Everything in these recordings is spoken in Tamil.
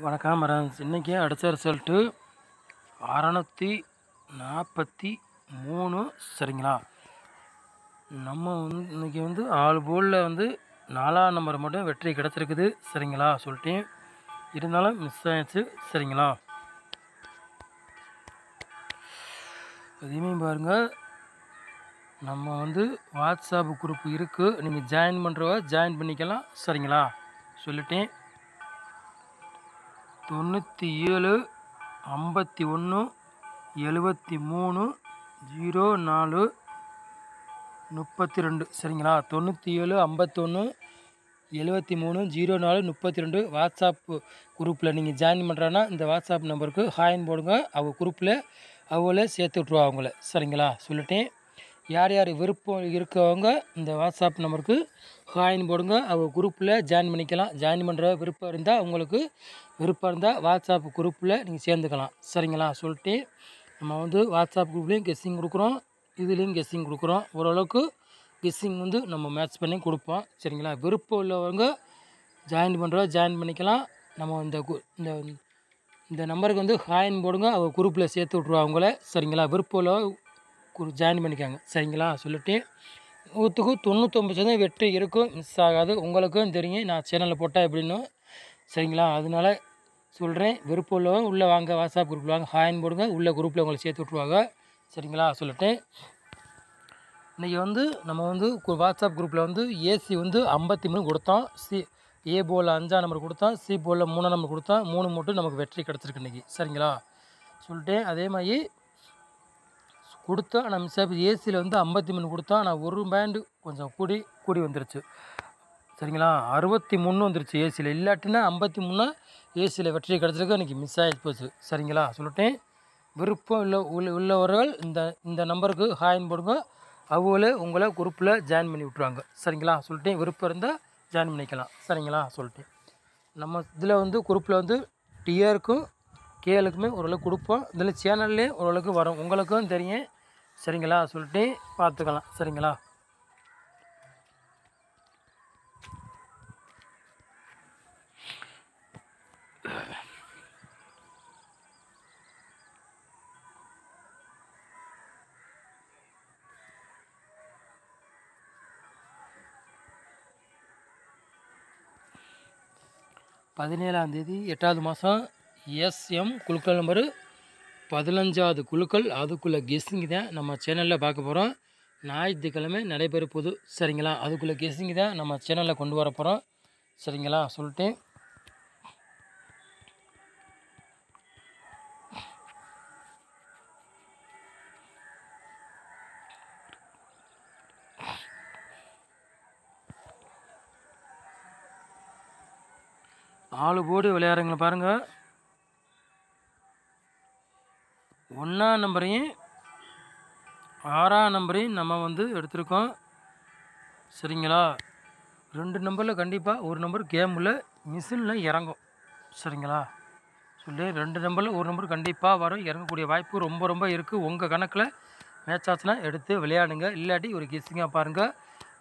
வணக்கம் ஃப்ரெண்ட்ஸ். இன்றைக்கி அடித்த ரிசல்ட்டு 643 சரிங்களா. நம்ம இன்றைக்கி 6 போலில் 4ஆம் நம்பர் மட்டும் வெற்றி கிடச்சிருக்குது சரிங்களா. சொல்லிட்டேன், இருந்தாலும் மிஸ் ஆயிடுச்சு சரிங்களா. அதையுமே பாருங்கள், நம்ம வாட்ஸ்அப் குரூப் இருக்குது, நீங்கள் ஜாயின் பண்ணுறவ ஜாயின் பண்ணிக்கலாம் சரிங்களா. சொல்லிட்டேன். 97 51 73 04 32 சரிங்களா. 97 51 73 04 32 வாட்ஸ்அப் குரூப்பில் நீங்கள் ஜாயின் பண்ணுறான்னா இந்த வாட்ஸ்அப் நம்பருக்கு ஹாயின் போடுங்க. அவங்க குரூப்பில் அவங்களே சேர்த்து விட்ருவா அவங்கள சரிங்களா. சொல்லிட்டேன். யார் யார் விருப்பம் இருக்கவங்க இந்த வாட்ஸ்அப் நம்பருக்கு ஹாயின் போடுங்க. அவங்க குரூப்பில் ஜாயின் பண்ணிக்கலாம். ஜாயின் பண்ணுற விருப்பம் இருந்தால் வாட்ஸ்அப் குரூப்பில் நீங்கள் சேர்ந்துக்கலாம் சரிங்களா. சொல்லிட்டு நம்ம வாட்ஸ்அப் குரூப்லேயும் கெஸ்ஸிங் கொடுக்குறோம், இதுலேயும் கெஸ்ஸிங் கொடுக்குறோம். ஓரளவுக்கு கெஸ்ஸிங் நம்ம மேட்ச் பண்ணி கொடுப்போம் சரிங்களா. விருப்பம் உள்ளவங்க ஜாயின் பண்ணிக்கலாம். நம்ம இந்த நம்பருக்கு ஹாயின் போடுங்க. அவங்க குரூப்பில் சேர்த்து விட்ருவா அவங்கள சரிங்களா. விருப்பம் உள்ள ஜாயின் பண்ணிக்காங்க சரிங்களா. சொல்லிட்டு 99% வெற்றி இருக்கும், மிஸ் ஆகாது. உங்களுக்கும் தெரியும் நான் சேனலில் போட்டால் எப்படின்னு சரிங்களா. அதனால சொல்கிறேன், விருப்பம் உள்ளவங்க உள்ளே வாங்க, வாட்ஸ்அப் குரூப்பில் வாங்க, ஹாயின் போடுங்க. உள்ள குரூப்பில் உங்களை சேர்த்து விட்ருவாங்க சரிங்களா. சொல்லிட்டேன். இன்றைக்கி நம்ம வாட்ஸ்அப் குரூப்பில் ஏசி 53 கொடுத்தோம். ஏ போலில் 5ஆம் நம்பர் கொடுத்தோம், சி போலில் 3ஆம் நம்பர் கொடுத்தோம். 3 மட்டும் நமக்கு வெற்றி கிடச்சிருக்கு இன்றைக்கி சரிங்களா. சொல்லிட்டேன். அதே மாதிரி கொடுத்தோம், நம்ம ஏசியில் 53 கொடுத்தோம். ஆனால் ஒரு பேண்டு கொஞ்சம் கூடி வந்துருச்சு சரிங்களா. 63 வந்துருச்சு ஏசியில். இல்லாட்டினா 53 ஏசியில் வெற்றி கிடச்சிருக்கு, இன்றைக்கி மிஸ் ஆகி போச்சு சரிங்களா. சொல்லிட்டேன். விருப்பம் உள்ளவர்கள் இந்த நம்பருக்கு ஹாயின் போடுங்க. அவங்களே உங்களை குரூப்பில் ஜாயின் பண்ணி விட்ருவாங்க சரிங்களா. சொல்லிட்டேன். விருப்பம் இருந்தால் ஜாயின் பண்ணிக்கலாம் சரிங்களா. சொல்லிட்டேன். நம்ம இதில் குரூப்பில் டிஆருக்கும் கேளுக்குமே ஓரளவுக்கு கொடுப்போம். இதில் சேனல்லே ஓரளவுக்கு வரும், உங்களுக்கும் தெரியும் சரிங்களா. சொல்லிட்டு பார்த்துக்கலாம் சரிங்களா. பதினேழாம் தேதி 8வது மாதம் எஸ்எம் குழுக்கள் நம்பரு 15வது குழுக்கள். அதுக்குள்ளே கெஸ்ஸிங் தான் நம்ம சேனலில் பார்க்க போகிறோம். ஞாயிற்றுக்கிழமை நடைபெற போகுது சரிங்களா. அதுக்குள்ளே கெஸ்ஸிங் தான் நம்ம சேனலில் கொண்டு வர போகிறோம் சரிங்களா. சொல்லிட்டேன். ஆளு போர்டு விளையாடுறவங்களை பாருங்கள். 1ஆம் நம்பரையும் 6ஆம் நம்பரையும் நம்ம எடுத்திருக்கோம் சரிங்களா. 2 நம்பரில் கண்டிப்பாக ஒரு நம்பர் கேமில் மிஷினில் இறங்கும் சரிங்களா. சொல்லி 2 நம்பரில் ஒரு நம்பர் கண்டிப்பாக வரும், இறங்கக்கூடிய வாய்ப்பு ரொம்ப இருக்குது. உங்கள் கணக்கில் மேட்ச் ஆச்சுன்னா எடுத்து விளையாடுங்க. இல்லாட்டி ஒரு கெஸ்ஸிங்காக பாருங்கள்.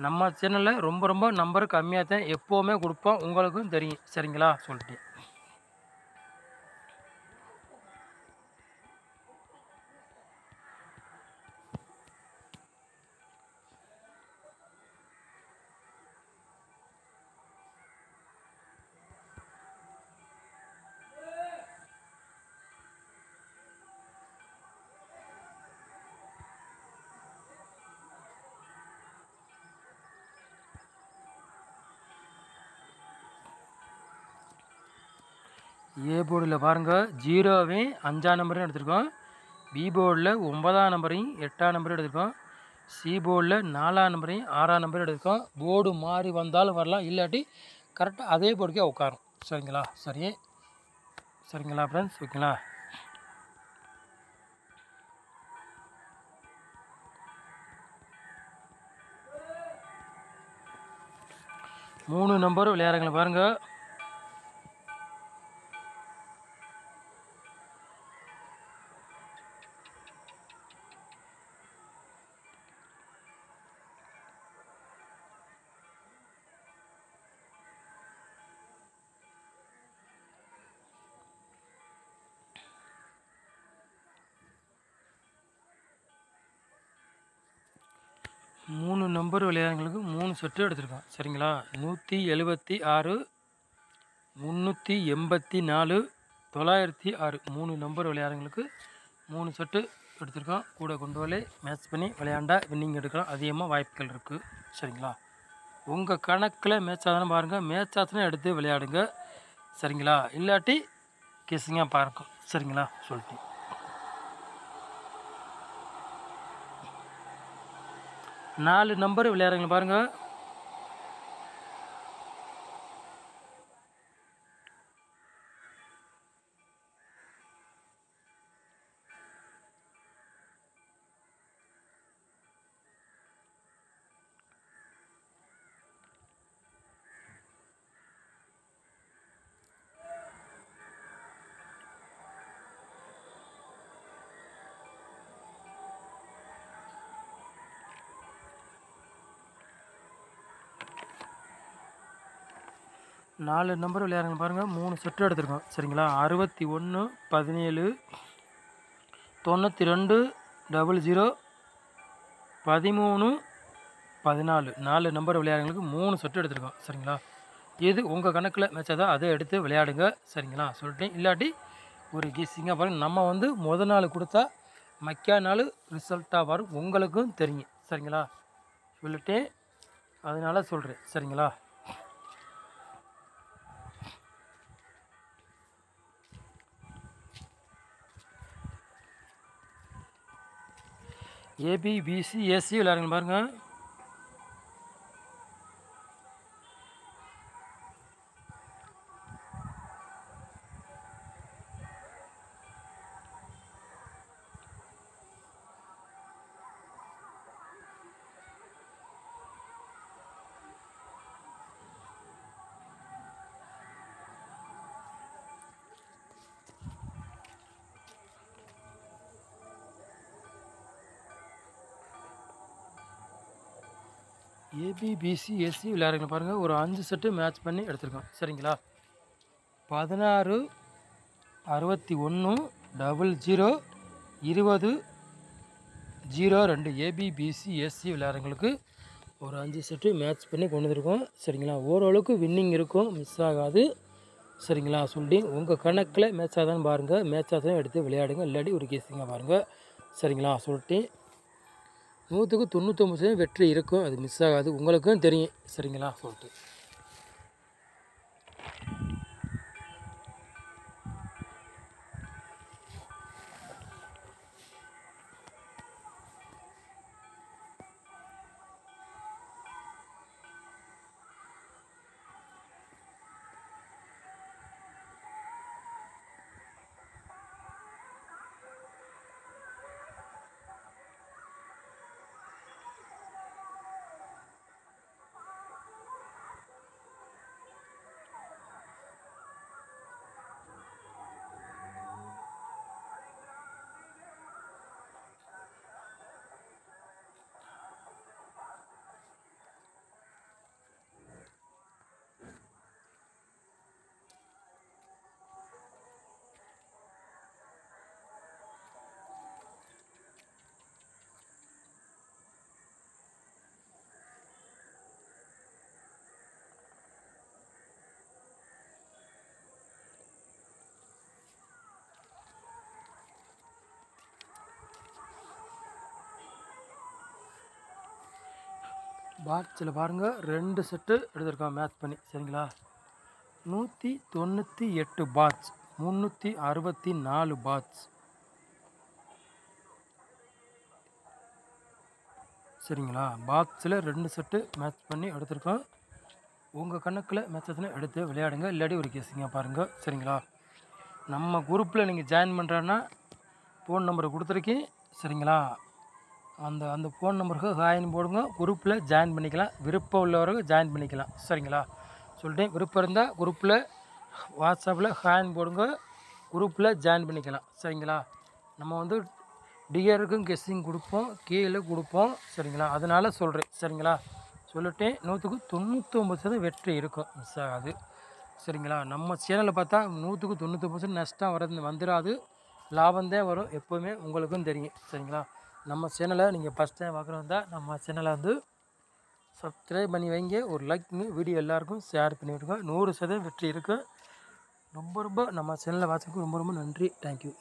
நம்ம சேனலில் ரொம்ப நம்பர் கம்மியாக தான் எப்போவுமே கொடுப்போம், உங்களுக்கும் தெரியும் சரிங்களா. சொல்லிட்டு ஏ போர்டில் பாருங்கள், 0வையும் 5ஆம் நம்பரையும் எடுத்திருக்கோம். பி போர்டில் 9ஆம் நம்பரையும் 8ஆம் நம்பரையும் எடுத்திருக்கோம். சி போர்டில் 4ஆம் நம்பரையும் 6ஆம் நம்பரையும் எடுத்திருக்கோம். போர்டு மாறி வந்தாலும் வரலாம், இல்லாட்டி கரெக்டாக அதே போர்டுக்கே உட்காரும் சரிங்களா. சரிங்களா ஃப்ரெண்ட்ஸ், ஓகேங்களா. மூணு நம்பர் விளையாடுறவங்களை பாருங்கள். 3 நம்பர் விளையாடுங்களுக்கு 3 செட்டு எடுத்திருக்கோம். சரிங்களா? 176, 384, 906 3 நம்பர் விளையாடுங்களுக்கு 3 செட்டு எடுத்திருக்கோம். கூட கொண்டு வரலே மேட்ச் பண்ணி விளையாண்டா வின்னிங் எடுக்கலாம். அதிகமாக வாய்ப்புகள் இருக்குது. சரிங்களா? உங்கள் கணக்கில் மேட்ச் ஆதானே பாருங்கள். மேட்ச் ஆச்சுன்னா எடுத்து விளையாடுங்க. சரிங்களா? இல்லாட்டி கெஸ்ஸிங்காக பாருங்க. சரிங்களா? சொல்லிட்டேன். 4 நம்பர் விளையாடுறீங்க பாருங்கள். நாலு நம்பர் விளையாடுங்க பாருங்கள். 3 செட்டு எடுத்திருக்கோம். சரிங்களா? 61, 17, 92, 00, 13, 14 4 நம்பர் விளையாடுங்களுக்கு 3 செட்டு எடுத்திருக்கோம். சரிங்களா? எது உங்கள் கணக்கில் மேட்ச் தான் அதை எடுத்து விளையாடுங்க. சரிங்களா? சொல்லிட்டேன். இல்லாட்டி ஒரு கெஸ்ஸிங்காக பாருங்கள். நம்ம முதல் நாள் கொடுத்தா மக்கா நாள் ரிசல்ட்டாக வரும். உங்களுக்கும் தெரியும். சரிங்களா? சொல்லிட்டேன். அதனால் சொல்கிறேன். சரிங்களா? ஏபி, பிசி, ஏசி விளையாடுங்க பாருங்கள். ஏபி, பிசி, எஸ்சி விளையாடுங்க பாருங்கள். ஒரு 5 செட்டு மேட்ச் பண்ணி எடுத்திருக்கோம். சரிங்களா? 16, 61, 00, 20, 02 ஏபி, பிசி, எஸ்சி விளையாடுறவங்களுக்கு ஒரு 5 செட்டு மேட்ச் பண்ணி கொண்டு வந்துருக்கோம். சரிங்களா? ஓரளவுக்கு வின்னிங் இருக்கும். மிஸ் ஆகாது. சரிங்களா? சொல்லி உங்கள் கணக்கில் மேட்ச் ஆதான்னு பாருங்கள். மேட்ச் ஆதான் எடுத்து விளையாடுங்க. இல்லாட்டி ஒரு கேஸிங்காக பாருங்கள். சரிங்களா? சொல்லிட்டு 100க்கு 99% வெற்றி இருக்கும். அது மிஸ் ஆகாது. உங்களுக்கும் தெரியும். சரிங்களா? சொல்லிட்டு பாக்ஸில் பாருங்கள். 2 செட்டு எடுத்திருக்கோம் மேட்ச் பண்ணி. சரிங்களா? 198 பாட்ச், 364 பாட்ச். சரிங்களா? பாக்ஸில் 2 செட்டு மேட்ச் பண்ணி எடுத்திருக்கோம். உங்கள் கணக்கில் மேட்ச் ஆச்சுன்னா எடுத்து விளையாடுங்க. இல்லாட்டி ஒரு கேஸிங்காக பாருங்கள். சரிங்களா? நம்ம குரூப்பில் நீங்கள் ஜாயின் பண்ணுறேன்னா ஃபோன் நம்பரை கொடுத்துருக்கேன். சரிங்களா? அந்த ஃபோன் நம்பருக்கு ஹாய்னு போடுங்க. குரூப்பில் ஜாயின் பண்ணிக்கலாம். விருப்பம் உள்ளவர்கள் ஜாயின் பண்ணிக்கலாம். சரிங்களா? சொல்லிட்டேன். விருப்பம் இருந்தால் குரூப்பில் வாட்ஸ்அப்பில் ஹாய்னு போடுங்க. குரூப்பில் ஜாயின் பண்ணிக்கலாம். சரிங்களா? நம்ம டிஆருக்கும் கெஸ்ஸிங் கொடுப்போம், கீழே கொடுப்போம். சரிங்களா? அதனால் சொல்கிறேன். சரிங்களா? சொல்லிட்டேன். 100க்கு 99% வெற்றி இருக்கும். மிஸ் ஆகாது. சரிங்களா? நம்ம சேனலில் பார்த்தா 100க்கு 99% நஷ்டம் வந்துடாது. லாபம்தான் வரும். எப்போவுமே உங்களுக்கும் தெரியும். சரிங்களா? நம்ம சேனலை நீங்கள் ஃபஸ்ட் டைம் பார்க்குறவங்க தான் நம்ம சேனலை வந்து சப்ஸ்கிரைப் பண்ணி வைங்க. ஒரு லைக்னு வீடியோ எல்லாருக்கும் ஷேர் பண்ணி விடுங்க. 100% வெற்றி இருக்குது. ரொம்ப நம்ம சேனலை வாட்சதுக்கு ரொம்ப நன்றி. தேங்க்யூ.